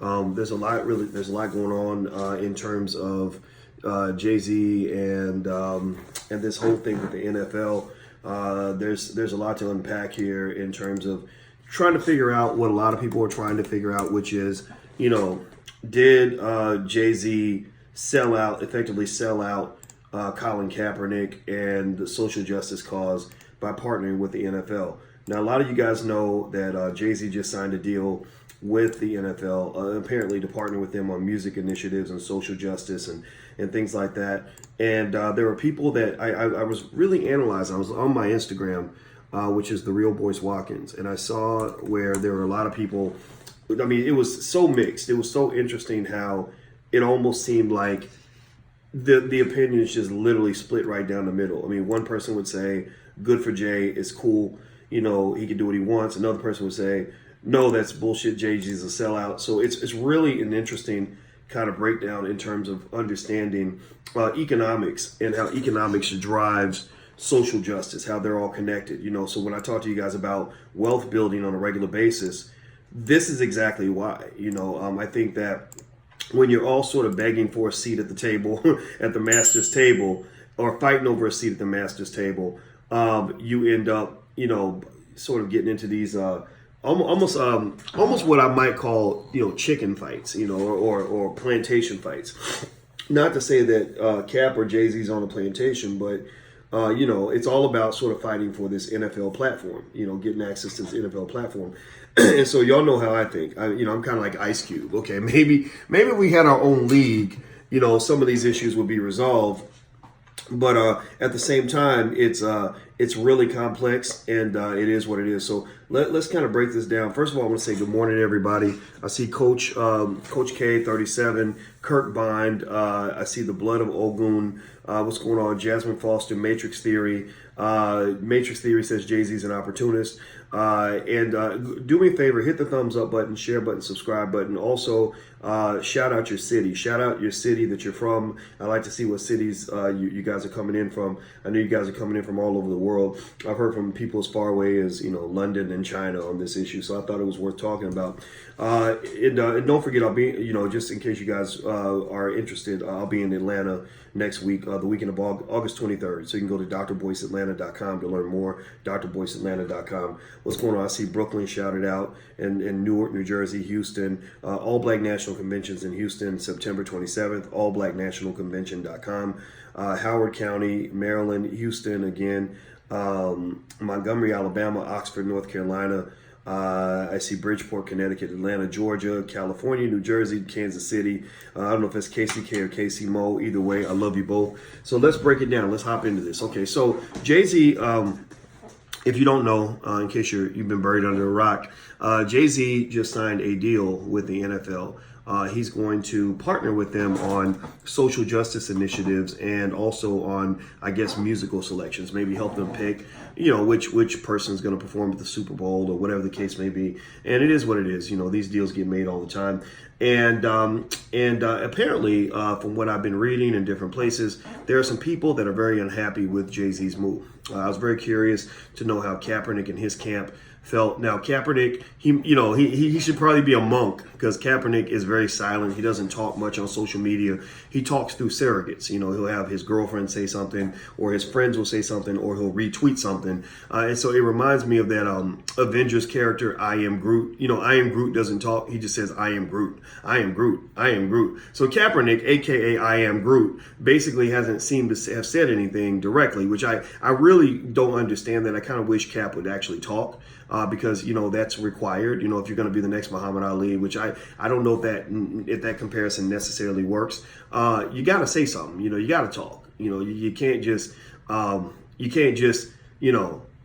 There's a lot going on in terms of Jay-Z and this whole thing with the NFL. There's a lot to unpack here in terms of trying to figure out what a lot of people are trying to figure out, which is, did Jay-Z effectively sell out Colin Kaepernick and the social justice cause by partnering with the NFL? Now, a lot of you guys know that Jay-Z just signed a deal with the NFL, apparently to partner with them on music initiatives and social justice and things like that. And there were people that I was really analyzing. I was on my Instagram, which is the Real Boyce Watkins, and I saw where there were a lot of people. I mean, it was so mixed. It was so interesting how it almost seemed like the opinions just literally split right down the middle. I mean, one person would say, good for Jay, it's cool, he can do what he wants. Another person would say, no, that's bullshit, Jay-Z's a sellout. So it's really an interesting kind of breakdown in terms of understanding economics and how economics drives social justice, how they're all connected. So when I talk to you guys about wealth building on a regular basis, this is exactly why. I think that when you're all sort of begging for a seat at the table, at the master's table, or fighting over a seat at the master's table, you end up, sort of getting into these almost what I might call, chicken fights, or plantation fights. Not to say that Cap or Jay-Z's on a plantation, but it's all about sort of fighting for this NFL platform, getting access to this NFL platform. And so y'all know how I think. I'm kind of like Ice Cube. Okay, maybe if we had our own league, some of these issues would be resolved. But at the same time, it's really complex, and it is what it is. So let's kind of break this down. First of all, I want to say good morning to everybody. I see Coach K, 37, Kirk Bind. I see the Blood of Ogun. What's going on? Jasmine Foster, Matrix Theory. Matrix Theory says Jay-Z's an opportunist. And do me a favor, hit the thumbs up button, share button, subscribe button. Also, shout out your city. Shout out your city that you're from. I like to see what cities you guys are coming in from. I know you guys are coming in from all over the world. I've heard from people as far away as London and China on this issue, so I thought it was worth talking about. And don't forget, I'll be just in case you guys are interested, I'll be in Atlanta next week, the weekend of August 23rd. So you can go to drboyceatlanta.com to learn more. drboyceatlanta.com. What's going on? I see Brooklyn shouted out, and Newark, New Jersey, Houston. All Black National Conventions in Houston, September 27th. allblacknationalconvention.com. Howard County, Maryland, Houston again. Montgomery, Alabama, Oxford, North Carolina. I see Bridgeport, Connecticut, Atlanta, Georgia, California, New Jersey, Kansas City. I don't know if it's KCK or KC Mo. Either way, I love you both. So let's break it down. Let's hop into this. Okay, so Jay-Z, if you don't know, in case you've been buried under a rock, Jay-Z just signed a deal with the NFL. He's going to partner with them on social justice initiatives and also on, I guess, musical selections. Maybe help them pick, which person's going to perform at the Super Bowl or whatever the case may be. And it is what it is. These deals get made all the time. And apparently, from what I've been reading in different places, there are some people that are very unhappy with Jay-Z's move. I was very curious to know how Kaepernick and his camp felt. Now, Kaepernick, he should probably be a monk because Kaepernick is very silent. He doesn't talk much on social media. He talks through surrogates. He'll have his girlfriend say something, or his friends will say something, or he'll retweet something. And so it reminds me of that Avengers character, I Am Groot. I Am Groot doesn't talk. He just says, I am Groot. I am Groot. I am Groot. So Kaepernick, a.k.a. I Am Groot, basically hasn't seemed to have said anything directly, which I really don't understand that. I kind of wish Cap would actually talk. Because that's required. If you're going to be the next Muhammad Ali, which I don't know if that comparison necessarily works. You got to say something. You got to talk. You can't just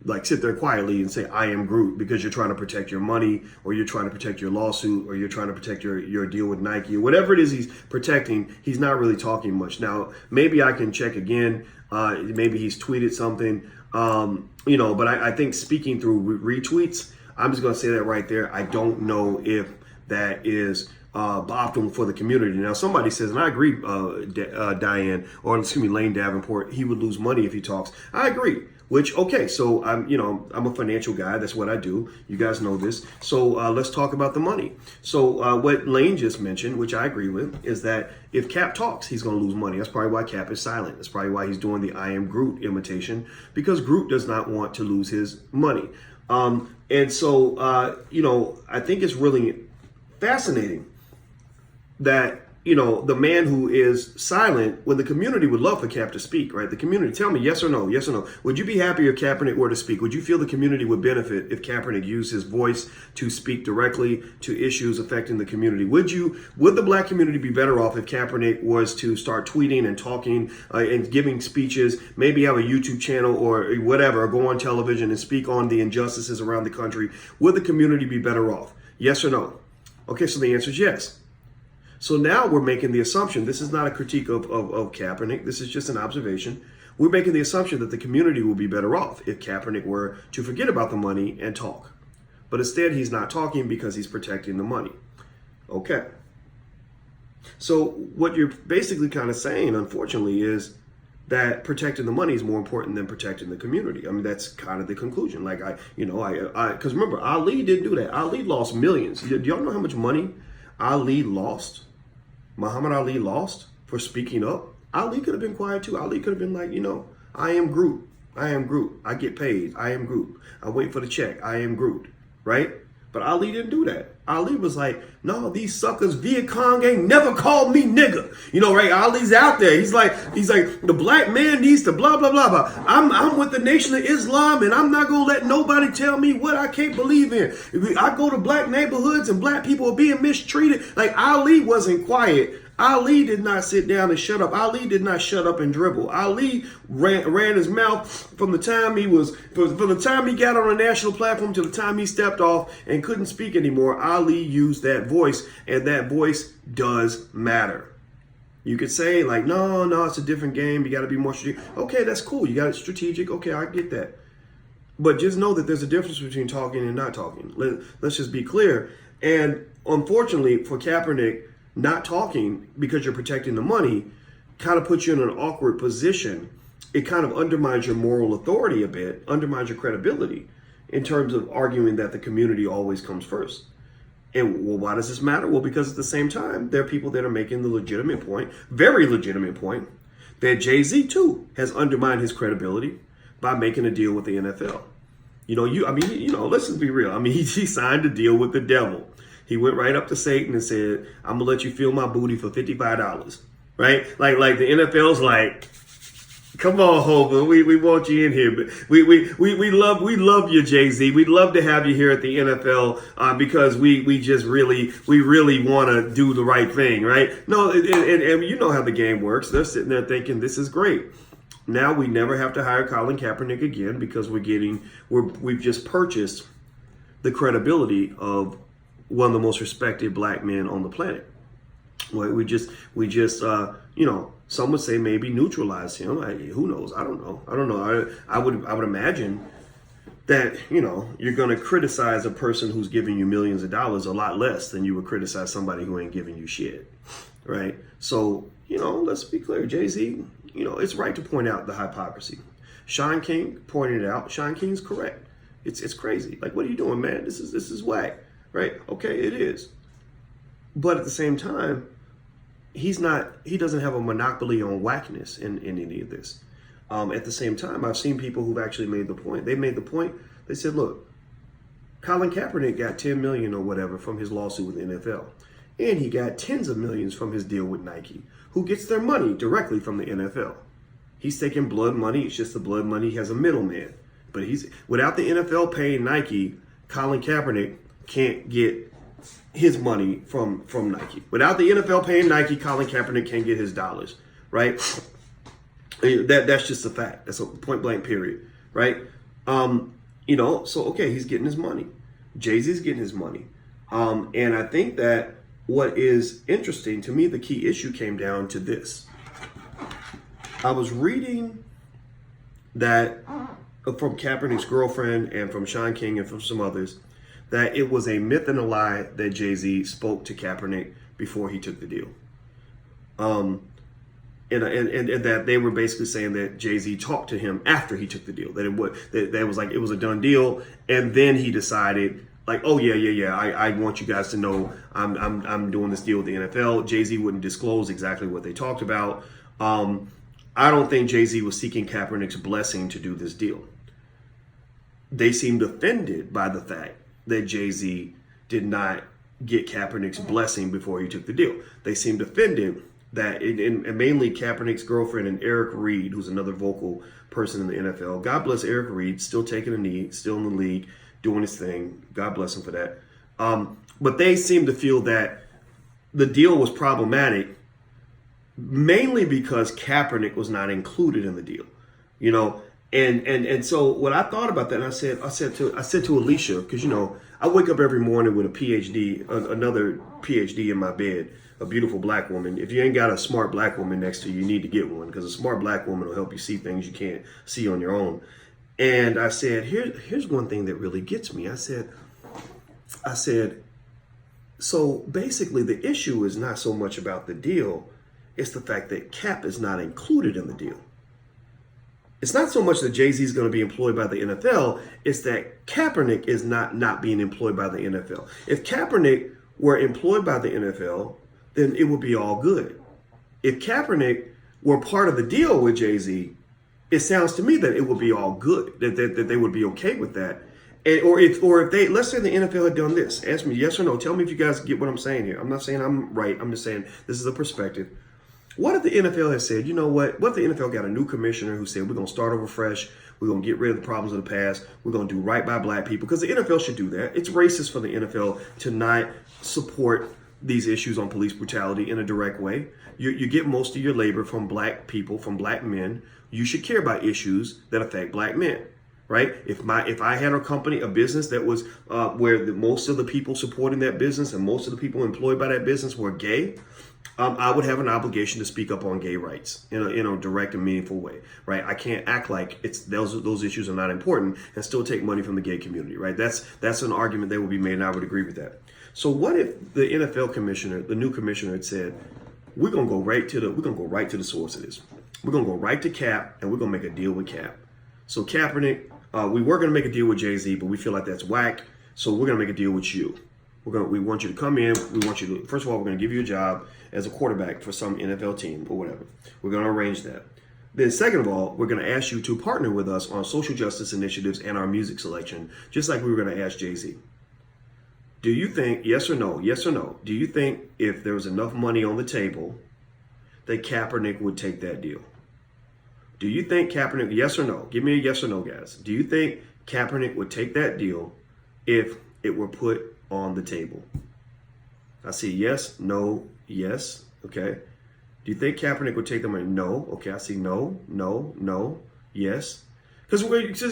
like sit there quietly and say I am Groot because you're trying to protect your money, or you're trying to protect your lawsuit, or you're trying to protect your deal with Nike, or whatever it is he's protecting. He's not really talking much. Now maybe I can check again. Maybe he's tweeted something. But I think speaking through retweets, I'm just going to say that right there. I don't know if that is optimal for the community. Now, somebody says, and I agree, Lane Davenport, he would lose money if he talks. I agree. Which, okay, so I'm a financial guy. That's what I do. You guys know this. So let's talk about the money. So what Lane just mentioned, which I agree with, is that if Cap talks, he's going to lose money. That's probably why Cap is silent. That's probably why he's doing the I am Groot imitation, because Groot does not want to lose his money. And so, I think it's really fascinating that, the man who is silent, when the community would love for Cap to speak, right? The community, tell me yes or no, yes or no. Would you be happy if Kaepernick were to speak? Would you feel the community would benefit if Kaepernick used his voice to speak directly to issues affecting the community? Would the black community be better off if Kaepernick was to start tweeting and talking and giving speeches, maybe have a YouTube channel or whatever, or go on television and speak on the injustices around the country? Would the community be better off? Yes or no? Okay, so the answer is yes. So now we're making the assumption, this is not a critique of Kaepernick, this is just an observation. We're making the assumption that the community will be better off if Kaepernick were to forget about the money and talk. But instead, he's not talking because he's protecting the money. Okay. So what you're basically kind of saying, unfortunately, is that protecting the money is more important than protecting the community. I mean, that's kind of the conclusion. Like, because remember, Ali didn't do that. Ali lost millions. Do y'all know how much money Ali lost? Muhammad Ali lost for speaking up. Ali could have been quiet too. Ali could have been like, I am Groot. I am Groot. I get paid. I am Groot. I wait for the check. I am Groot. Right? But Ali didn't do that. Ali was like, no, these suckers, Viet Cong ain't never called me nigga. Right? Ali's out there. He's like, the black man needs to blah, blah, blah, blah. I'm with the Nation of Islam, and I'm not going to let nobody tell me what I can't believe in. I go to black neighborhoods and black people are being mistreated. Like, Ali wasn't quiet. Ali did not sit down and shut up. Ali did not shut up and dribble. Ali ran his mouth from the time he got on a national platform to the time he stepped off and couldn't speak anymore. Ali used that voice, and that voice does matter. You could say like, no, it's a different game. You got to be more strategic. Okay, that's cool. You got it strategic. Okay, I get that. But just know that there's a difference between talking and not talking. Let's just be clear. And unfortunately for Kaepernick, not talking because you're protecting the money kind of puts you in an awkward position. It kind of undermines your moral authority a bit, undermines your credibility in terms of arguing that the community always comes first. And well, why does this matter? Well, because at the same time, there are people that are making the legitimate point, very legitimate point, that Jay-Z too has undermined his credibility by making a deal with the NFL. Let's just be real. I mean, he signed a deal with the devil. He went right up to Satan and said, I'm going to let you feel my booty for $55, right? Like the NFL's like, come on, Hova, we want you in here. But we love you, Jay-Z. We'd love to have you here at the NFL because we really want to do the right thing, right? No, and you know how the game works. They're sitting there thinking, this is great. Now we never have to hire Colin Kaepernick again because we've just purchased the credibility of one of the most respected black men on the planet. Well, we just some would say maybe neutralize him. Who knows? I don't know. I would imagine that, you're going to criticize a person who's giving you millions of dollars a lot less than you would criticize somebody who ain't giving you shit. Right? So, let's be clear. Jay-Z, it's right to point out the hypocrisy. Shawn King pointed it out. Shawn King's correct. It's crazy. Like, what are you doing, man? This is whack. Right? Okay, it is. But at the same time, he doesn't have a monopoly on whackness in any of this. At the same time, I've seen people who've actually made the point. They made the point. They said, look, Colin Kaepernick got $10 million or whatever from his lawsuit with the NFL. And he got tens of millions from his deal with Nike, who gets their money directly from the NFL. He's taking blood money. It's just the blood money. He has a middleman. But without the NFL paying Nike, Colin Kaepernick can't get his money from Nike. Without the NFL paying Nike, Colin Kaepernick can't get his dollars, right? That's just a fact. That's a point blank period, right? So okay, he's getting his money. Jay-Z's getting his money. And I think that what is interesting to me, the key issue came down to this. I was reading that from Kaepernick's girlfriend and from Shawn King and from some others, that it was a myth and a lie that Jay-Z spoke to Kaepernick before he took the deal. And that they were basically saying that Jay-Z talked to him after he took the deal. That was like it was a done deal, and then he decided like, oh yeah, I want you guys to know I'm doing this deal with the NFL. Jay-Z wouldn't disclose exactly what they talked about. I don't think Jay-Z was seeking Kaepernick's blessing to do this deal. They seemed offended by the fact that Jay-Z did not get Kaepernick's blessing before he took the deal. They seemed offended that, and mainly Kaepernick's girlfriend and Eric Reed, who's another vocal person in the NFL. God bless Eric Reed, still taking a knee, still in the league, doing his thing. God bless him for that. But they seem to feel that the deal was problematic, mainly because Kaepernick was not included in the deal, you know. And so when I thought about that, I said to Alicia, because you know I wake up every morning with a PhD, another PhD in my bed, a beautiful black woman. If you ain't got a smart black woman next to you, you need to get one, because a smart black woman will help you see things you can't see on your own. And I said, here's one thing that really gets me. I said, so basically the issue is not so much about the deal, it's the fact that Cap is not included in the deal. It's not so much that Jay-Z is going to be employed by the NFL, it's that Kaepernick is not being employed by the NFL. If Kaepernick were employed by the NFL, then it would be all good. If Kaepernick were part of the deal with Jay-Z, it sounds to me that it would be all good, that they would be okay with that. And, or if they, let's say the NFL had done this, ask me yes or no, tell me if you guys get what I'm saying here. I'm not saying I'm right, I'm just saying this is a perspective. What if the NFL has said, you know what if the NFL got a new commissioner who said, we're going to start over fresh, we're going to get rid of the problems of the past, we're going to do right by black people, because the NFL should do that. It's racist for the NFL to not support these issues on police brutality in a direct way. You get most of your labor from black people, from black men. You should care about issues that affect black men, right? If I had a company, a business that was where most of the people supporting that business and most of the people employed by that business were gay, I would have an obligation to speak up on gay rights in a direct and meaningful way, right? I can't act like those issues are not important and still take money from the gay community, right? That's an argument that will be made, and I would agree with that. So what if the NFL commissioner, the new commissioner, had said, we're gonna go right to the source of this. We're gonna go right to Cap, and we're gonna make a deal with Cap. So Kaepernick, we were gonna make a deal with Jay-Z, but we feel like that's whack. So we're gonna make a deal with you. We want you to come in. We want you to, first of all, we're going to give you a job as a quarterback for some NFL team or whatever. We're going to arrange that. Then second of all, we're going to ask you to partner with us on social justice initiatives and our music selection, just like we were going to ask Jay-Z. Do you think, yes or no, do you think if there was enough money on the table that Kaepernick would take that deal? Do you think Kaepernick, yes or no? Give me a yes or no, guys. Do you think Kaepernick would take that deal if it were put on the table? I see yes, no, yes. Okay. Do you think Kaepernick would take the money? No. Okay. I see no, yes. Because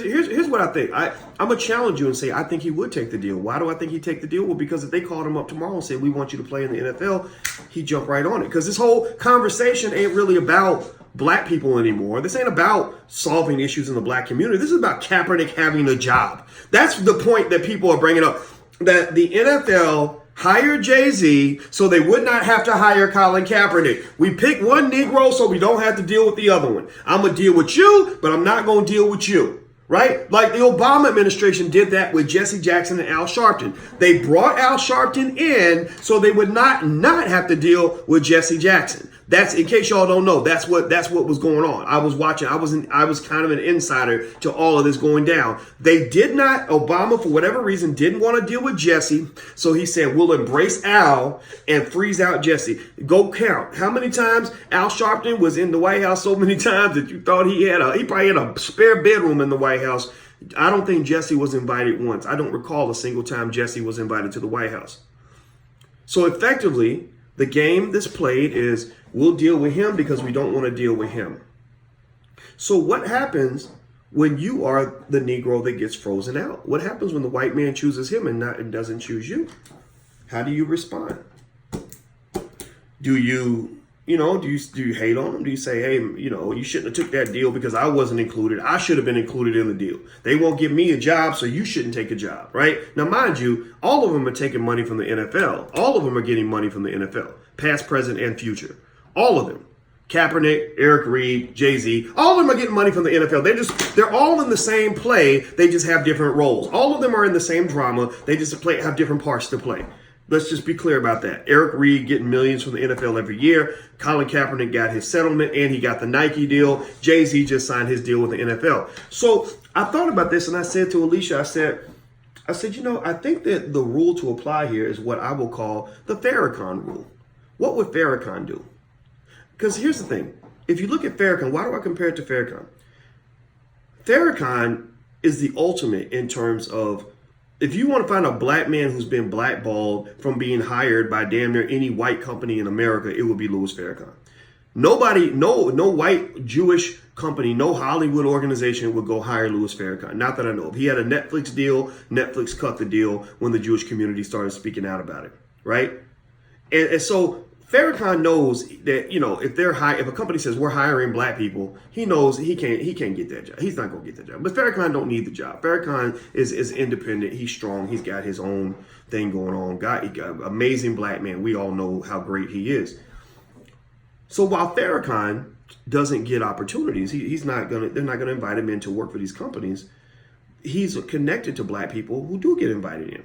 here's what I think. I'm going to challenge you and say I think he would take the deal. Why do I think he'd take the deal? Well, because if they called him up tomorrow and said, we want you to play in the NFL, he'd jump right on it. Because this whole conversation ain't really about black people anymore. This ain't about solving issues in the black community. This is about Kaepernick having a job. That's the point that people are bringing up. That the NFL hired Jay-Z so they would not have to hire Colin Kaepernick. We pick one Negro so we don't have to deal with the other one. I'm going to deal with you, but I'm not going to deal with you. Right? Like the Obama administration did that with Jesse Jackson and Al Sharpton. They brought Al Sharpton in so they would not have to deal with Jesse Jackson. That's, in case y'all don't know, that's what was going on. I was watching, I was kind of an insider to all of this going down. They did not, Obama, for whatever reason, didn't want to deal with Jesse. So he said, we'll embrace Al and freeze out Jesse. Go count. How many times Al Sharpton was in the White House so many times that you thought he probably had a spare bedroom in the White House. I don't think Jesse was invited once. I don't recall a single time Jesse was invited to the White House. So effectively, the game that's played is we'll deal with him because we don't want to deal with him. So what happens when you are the Negro that gets frozen out? What happens when the white man chooses him and doesn't choose you? How do you respond? Do you hate on him? Do you say, hey, you shouldn't have took that deal because I wasn't included. I should have been included in the deal. They won't give me a job, so you shouldn't take a job, right? Now, mind you, all of them are taking money from the NFL. All of them are getting money from the NFL, past, present, and future. All of them. Kaepernick, Eric Reed, Jay-Z, all of them are getting money from the NFL. They're all in the same play. They just have different roles. All of them are in the same drama. They just have different parts to play. Let's just be clear about that. Eric Reed getting millions from the NFL every year. Colin Kaepernick got his settlement and he got the Nike deal. Jay-Z just signed his deal with the NFL. So I thought about this and I said to Alicia, I said, I think that the rule to apply here is what I will call the Farrakhan rule. What would Farrakhan do? Because here's the thing. If you look at Farrakhan, why do I compare it to Farrakhan? Farrakhan is the ultimate in terms of, if you want to find a black man who's been blackballed from being hired by damn near any white company in America, it would be Louis Farrakhan. Nobody, no white Jewish company, no Hollywood organization would go hire Louis Farrakhan. Not that I know of. He had a Netflix deal. Netflix cut the deal when the Jewish community started speaking out about it, right? And so Farrakhan knows that, if a company says we're hiring black people, he knows he can't get that job. He's not going to get that job. But Farrakhan don't need the job. Farrakhan is independent. He's strong. He's got his own thing going on. He got amazing black man. We all know how great he is. So while Farrakhan doesn't get opportunities, they're not gonna invite him in to work for these companies. He's connected to black people who do get invited in.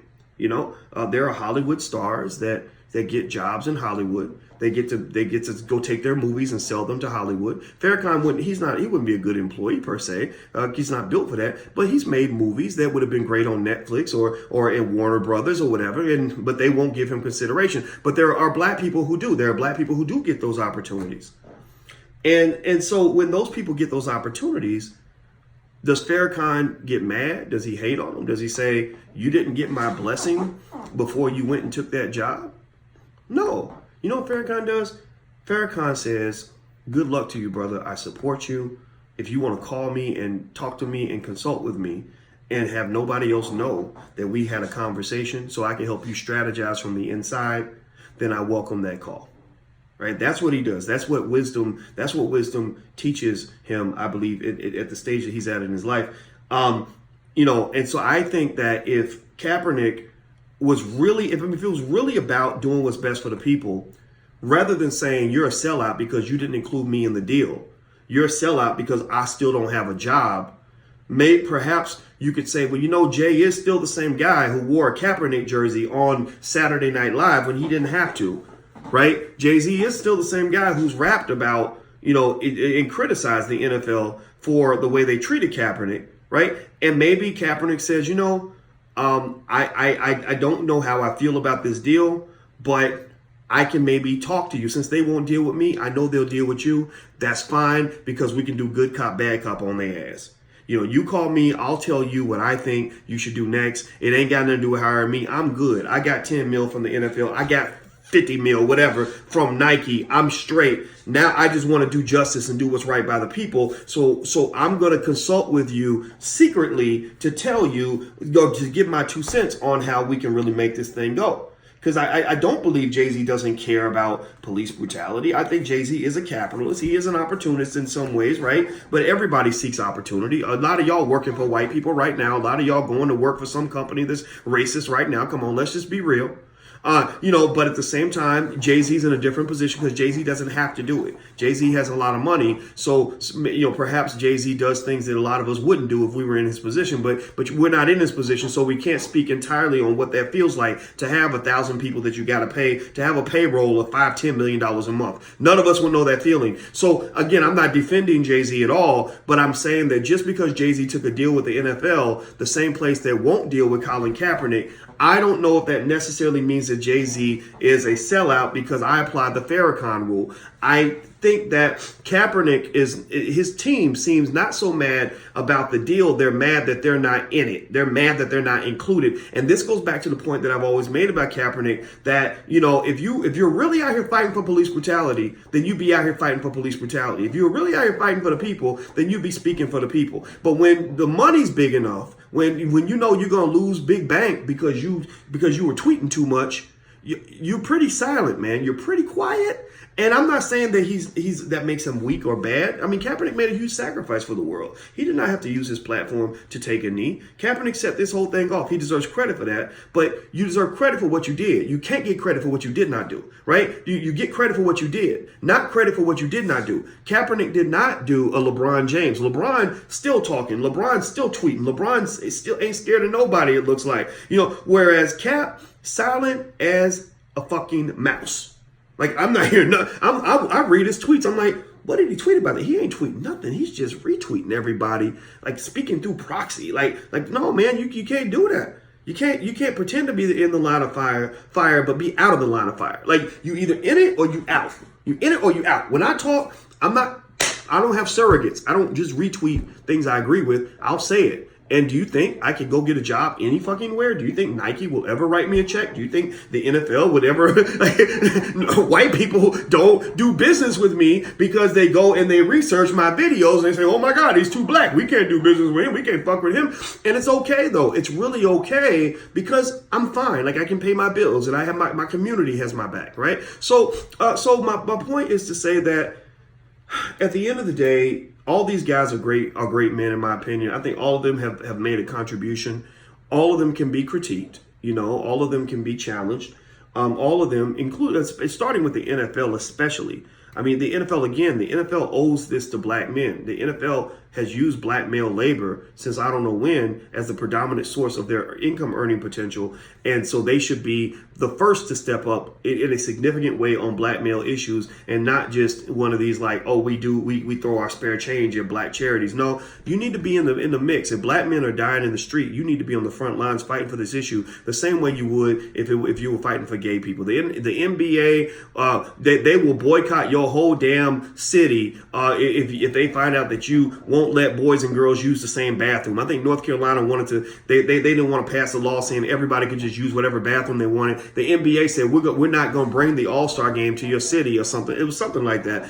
There are Hollywood stars that get jobs in Hollywood. They get to go take their movies and sell them to Hollywood. Farrakhan wouldn't be a good employee per se. He's not built for that. But he's made movies that would have been great on Netflix or in Warner Brothers or whatever. But they won't give him consideration. But there are black people who do. There are black people who do get those opportunities. And so when those people get those opportunities, does Farrakhan get mad? Does he hate on them? Does he say, you didn't get my blessing before you went and took that job? No. You know what Farrakhan does? Farrakhan says, good luck to you, brother. I support you. If you want to call me and talk to me and consult with me and have nobody else know that we had a conversation so I can help you strategize from the inside, then I welcome that call. Right? That's what he does. That's what wisdom teaches him, I believe, at the stage that he's at in his life. And so I think that if Kaepernick was really, if it was really about doing what's best for the people, rather than saying you're a sellout because you didn't include me in the deal, you're a sellout because I still don't have a job, perhaps you could say, well, Jay is still the same guy who wore a Kaepernick jersey on Saturday Night Live when he didn't have to, right? Jay-Z is still the same guy who's rapped about, and criticized the NFL for the way they treated Kaepernick, right? And maybe Kaepernick says, I don't know how I feel about this deal, but I can maybe talk to you. Since they won't deal with me, I know they'll deal with you. That's fine, because we can do good cop, bad cop on their ass. You call me, I'll tell you what I think you should do next. It ain't got nothing to do with hiring me. I'm good. I got 10 mil from the NFL. I got 50 mil, whatever, from Nike. I'm straight. Now I just want to do justice and do what's right by the people. So I'm going to consult with you secretly to tell you, to give my 2 cents on how we can really make this thing go. Because I don't believe Jay-Z doesn't care about police brutality. I think Jay-Z is a capitalist. He is an opportunist in some ways, right? But everybody seeks opportunity. A lot of y'all working for white people right now. A lot of y'all going to work for some company that's racist right now. Come on, let's just be real. But at the same time, Jay-Z's in a different position because Jay-Z doesn't have to do it. Jay-Z has a lot of money. So, perhaps Jay-Z does things that a lot of us wouldn't do if we were in his position, but we're not in his position. So we can't speak entirely on what that feels like to have 1,000 people that you got to pay, to have a payroll of $5-10 million a month. None of us will know that feeling. So again, I'm not defending Jay-Z at all, but I'm saying that just because Jay-Z took a deal with the NFL, the same place that won't deal with Colin Kaepernick, I don't know if that necessarily means that Jay-Z is a sellout because I applied the Farrakhan rule. I think that Kaepernick his team seems not so mad about the deal. They're mad that they're not in it. They're mad that they're not included. And this goes back to the point that I've always made about Kaepernick, that, if you're really out here fighting for police brutality, then you be out here fighting for police brutality. If you're really out here fighting for the people, then you be speaking for the people. But when the money's big enough, when you're going to lose big bank because you were tweeting too much, you're pretty silent, man. You're pretty quiet. And I'm not saying that he's that makes him weak or bad. I mean, Kaepernick made a huge sacrifice for the world. He did not have to use his platform to take a knee. Kaepernick set this whole thing off. He deserves credit for that. But you deserve credit for what you did. You can't get credit for what you did not do, right? You get credit for what you did, not credit for what you did not do. Kaepernick did not do a LeBron James. LeBron still talking. LeBron still tweeting. LeBron still ain't scared of nobody, it looks like. Whereas Cap, silent as a fucking mouse. Like, I'm not here. No, I read his tweets. I'm like, what did he tweet about? He ain't tweeting nothing. He's just retweeting everybody, like speaking through proxy. Like no, man, you can't do that. You can't pretend to be in the line of fire, but be out of the line of fire. Like, you either in it or you out. You in it or you out. When I talk, I don't have surrogates. I don't just retweet things I agree with. I'll say it. And do you think I could go get a job any fucking where? Do you think Nike will ever write me a check? Do you think the NFL would ever? White people don't do business with me because they go and they research my videos and they say, oh my God, he's too black. We can't do business with him. We can't fuck with him. And it's okay though. It's really okay because I'm fine. Like, I can pay my bills and I have my community has my back, right? So my point is to say that at the end of the day, all these guys are great men, in my opinion. I think all of them have made a contribution. All of them can be critiqued. All of them can be challenged. All of them, starting with the NFL especially. I mean, the NFL owes this to black men. The NFL has used black male labor since I don't know when as the predominant source of their income earning potential. And so they should be the first to step up in a significant way on black male issues, and not just one of these like, oh, we throw our spare change at black charities. No, you need to be in the mix. If black men are dying in the street, you need to be on the front lines fighting for this issue the same way you would if you were fighting for gay people. The NBA, they will boycott your whole damn city if they find out that you won't let boys and girls use the same bathroom. I think North Carolina they didn't want to pass a law saying everybody could just use whatever bathroom they wanted. The NBA said we're not going to bring the All-Star game to your city or something. It was something like that.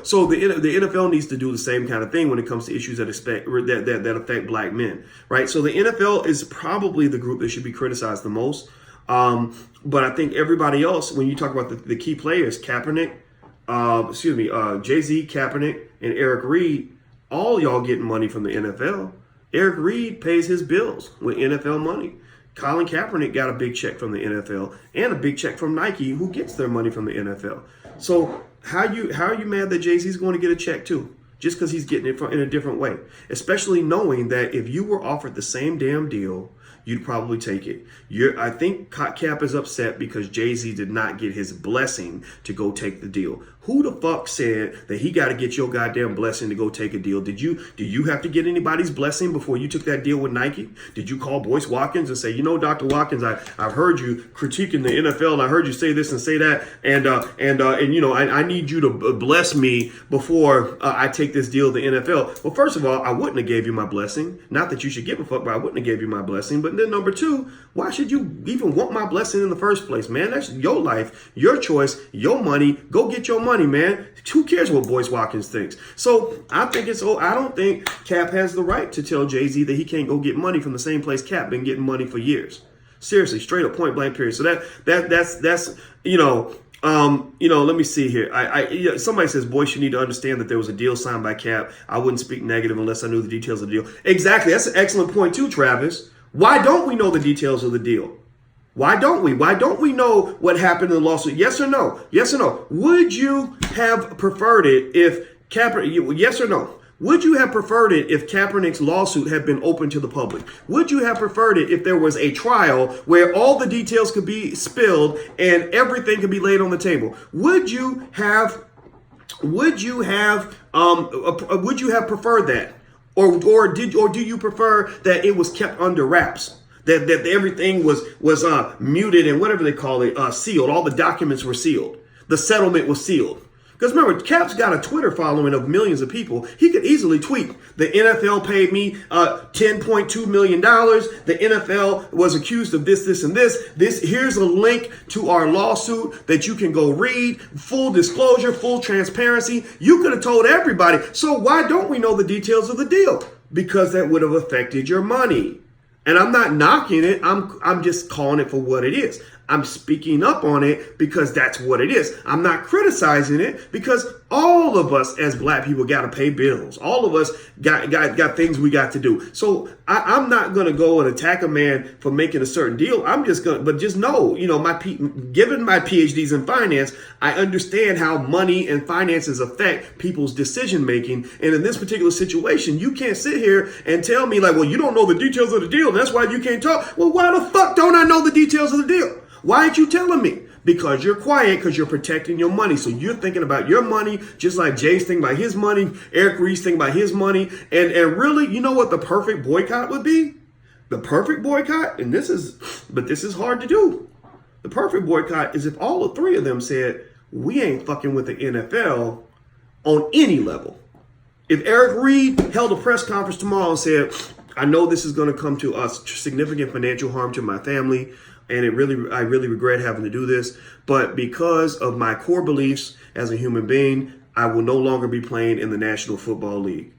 So the NFL needs to do the same kind of thing when it comes to issues that affect black men, right? So the NFL is probably the group that should be criticized the most. But I think everybody else, when you talk about the key players, Kaepernick, Jay-Z, Kaepernick, and Eric Reed, all y'all getting money from the NFL. Eric Reed pays his bills with NFL money. Colin Kaepernick got a big check from the NFL and a big check from Nike, who gets their money from the NFL. So how are you mad that Jay-Z's going to get a check too? Just because he's getting it in a different way. Especially knowing that if you were offered the same damn deal, you'd probably take it. I think Cap is upset because Jay-Z did not get his blessing to go take the deal. Who the fuck said that he got to get your goddamn blessing to go take a deal? Do you have to get anybody's blessing before you took that deal with Nike? Did you call Boyce Watkins and say, Dr. Watkins, I've heard you critiquing the NFL, and I heard you say this and say that, and I need you to bless me before I take this deal with the NFL. Well, first of all, I wouldn't have gave you my blessing. Not that you should give a fuck, but I wouldn't have gave you my blessing. But then number two, why should you even want my blessing in the first place, man? That's your life, your choice, your money. Go get your money, man. Who cares what Boyce Watkins thinks? So I don't think Cap has the right to tell Jay-Z that he can't go get money from the same place Cap been getting money for years. Seriously, straight up, point blank, period. So that's let me see here. Somebody says, Boyce, you need to understand that there was a deal signed by Cap. I wouldn't speak negative unless I knew the details of the deal. Exactly. That's an excellent point too, Travis. Why don't we know the details of the deal? Why don't we? Why don't we know what happened in the lawsuit? Yes or no? Yes or no? Would you have preferred it if Kaepernick? Yes or no? Would you have preferred it if Kaepernick's lawsuit had been open to the public? Would you have preferred it if there was a trial where all the details could be spilled and everything could be laid on the table? Would you have preferred that? Or do you prefer that it was kept under wraps? That everything was muted and whatever they call it, sealed. All the documents were sealed. The settlement was sealed. Because remember, Cap's got a Twitter following of millions of people. He could easily tweet, the NFL paid me $10.2 million. The NFL was accused of this, and this. Here's a link to our lawsuit that you can go read. Full disclosure, full transparency. You could have told everybody. So why don't we know the details of the deal? Because that would have affected your money. And I'm not knocking it. I'm just calling it for what it is. I'm speaking up on it because that's what it is. I'm not criticizing it because all of us as black people got to pay bills. All of us got things we got to do. So I'm not going to go and attack a man for making a certain deal. I'm just going to, but just know, given my PhDs in finance, I understand how money and finances affect people's decision making. And in this particular situation, you can't sit here and tell me like, well, you don't know the details of the deal. That's why you can't talk. Well, why the fuck don't I know the details of the deal? Why aren't you telling me? Because you're quiet, because you're protecting your money. So you're thinking about your money, just like Jay's thinking about his money, Eric Reed's thinking about his money. And really, you know what the perfect boycott would be? The perfect boycott, this is hard to do. The perfect boycott is if all three of them said, we ain't fucking with the NFL on any level. If Eric Reed held a press conference tomorrow and said, I know this is going to come to us significant financial harm to my family, and I really regret having to do this, but because of my core beliefs as a human being, I will no longer be playing in the National Football League.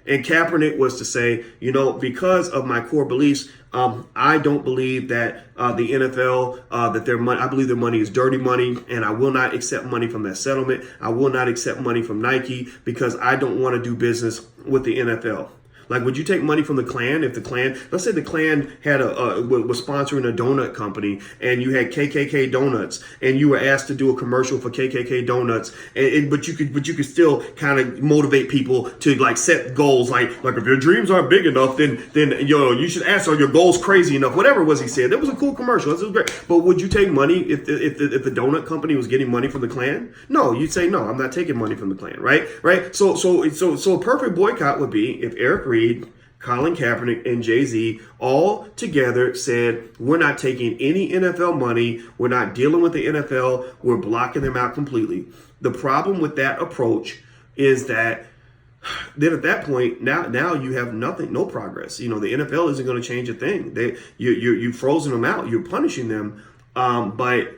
And Kaepernick was to say, because of my core beliefs, I don't believe that the NFL, that their money, I believe their money is dirty money, and I will not accept money from that settlement. I will not accept money from Nike because I don't want to do business with the NFL. Like, would you take money from the Klan if the Klan, let's say the Klan had was sponsoring a donut company and you had KKK donuts and you were asked to do a commercial for KKK donuts, but you could still kind of motivate people to like set goals like if your dreams aren't big enough, then you should ask, are your goals crazy enough? Whatever it was he said. That was a cool commercial. This was great. But would you take money if the donut company was getting money from the Klan? No, you'd say no. I'm not taking money from the Klan, right? So a perfect boycott would be if Eric Reed, Colin Kaepernick, and Jay-Z all together said, we're not taking any NFL money. We're not dealing with the NFL. We're blocking them out completely. The problem with that approach is that then at that point, now you have nothing, no progress. The NFL isn't going to change a thing. You've frozen them out. You're punishing them. But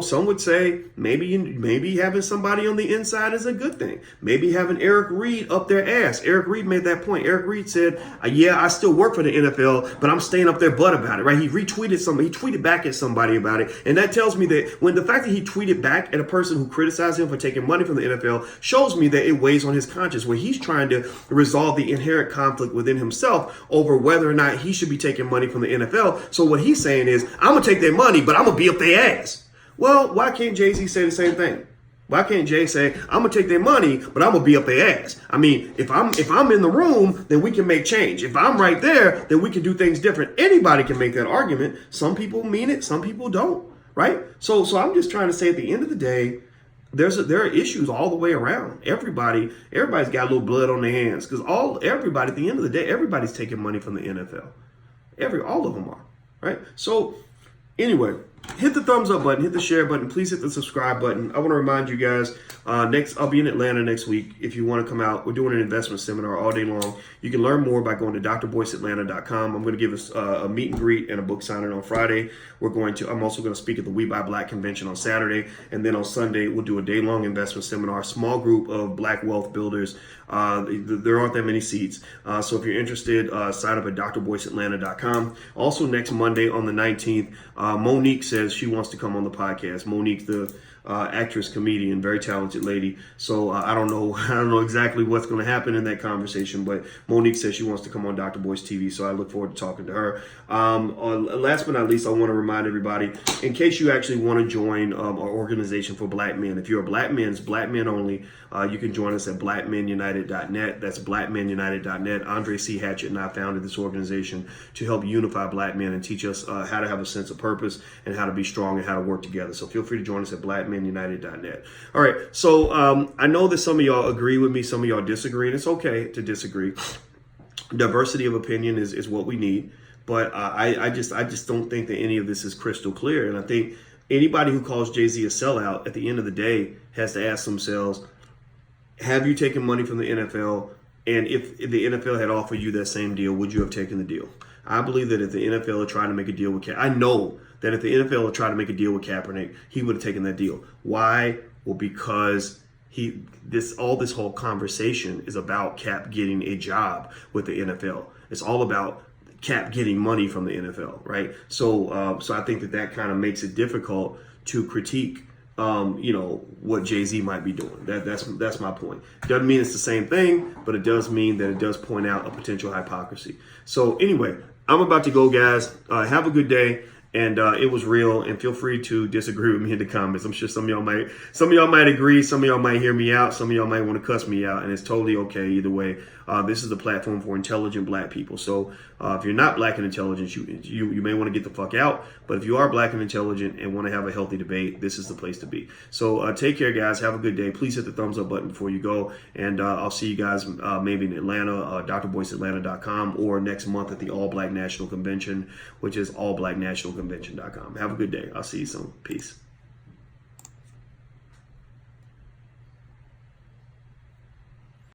some would say maybe having somebody on the inside is a good thing. Maybe having Eric Reed up their ass. Eric Reed made that point. Eric Reed said, yeah, I still work for the NFL, but I'm staying up their butt about it, right? He retweeted somebody. He tweeted back at somebody about it. And that tells me that when the fact that he tweeted back at a person who criticized him for taking money from the NFL shows me that it weighs on his conscience, where he's trying to resolve the inherent conflict within himself over whether or not he should be taking money from the NFL. So what he's saying is, I'm going to take their money, but I'm going to be up their ass. Well, why can't Jay-Z say the same thing? Why can't Jay say, I'm going to take their money, but I'm going to be up their ass? I mean, if I'm in the room, then we can make change. If I'm right there, then we can do things different. Anybody can make that argument. Some people mean it. Some people don't, right? So I'm just trying to say at the end of the day, there are issues all the way around. Everybody's got a little blood on their hands because everybody, at the end of the day, everybody's taking money from the NFL. All of them are, right? So anyway, hit the thumbs up button, hit the share button, please hit the subscribe button. I want to remind you guys, I'll be in Atlanta next week. If you want to come out, we're doing an investment seminar all day long. You can learn more by going to drboyceatlanta.com. I'm going to give us a meet and greet and a book signing on Friday. I'm also going to speak at the We Buy Black convention on Saturday. And then on Sunday, we'll do a day-long investment seminar, small group of black wealth builders. There aren't that many seats. So if you're interested, sign up at drboyceatlanta.com. Also next Monday on the 19th, Monique says she wants to come on the podcast. Monique, the actress, comedian, very talented lady. So I don't know exactly what's going to happen in that conversation, but Monique says she wants to come on Dr. Boyce TV. So I look forward to talking to her. Last but not least, I want to remind everybody, in case you actually want to join our organization for black men, if you're a black man, it's black men only. You can join us at blackmenunited.net. That's blackmenunited.net. Andre C. Hatchett and I founded this organization to help unify black men and teach us how to have a sense of purpose and how to be strong and how to work together. So feel free to join us at blackmenunited.net. All right. So I know that some of y'all agree with me. Some of y'all disagree, and it's okay to disagree. Diversity of opinion is what we need. But I just don't think that any of this is crystal clear. And I think anybody who calls Jay-Z a sellout at the end of the day has to ask themselves, have you taken money from the NFL? And if the NFL had offered you that same deal, would you have taken the deal? I believe that if the NFL had tried to make a deal with Kaepernick, I know that if the NFL had tried to make a deal with Kaepernick, he would have taken that deal. Why? Well, because this whole conversation is about Cap getting a job with the NFL. It's all about Cap getting money from the NFL, right? So I think that kind of makes it difficult to critique, what Jay-Z might be doing. That's my point. Doesn't mean it's the same thing, but it does mean that it does point out a potential hypocrisy. So anyway, I'm about to go, guys. Have a good day. And it was real. And feel free to disagree with me in the comments. I'm sure some of y'all might agree. Some of y'all might hear me out. Some of y'all might want to cuss me out. And it's totally okay either way. This is the platform for intelligent black people. So if you're not black and intelligent, you may want to get the fuck out. But if you are black and intelligent and want to have a healthy debate, this is the place to be. So take care, guys. Have a good day. Please hit the thumbs up button before you go. And I'll see you guys maybe in Atlanta, drboyceatlanta.com, or next month at the All Black National Convention, which is allblacknationalconvention.com. Have a good day. I'll see you soon. Peace.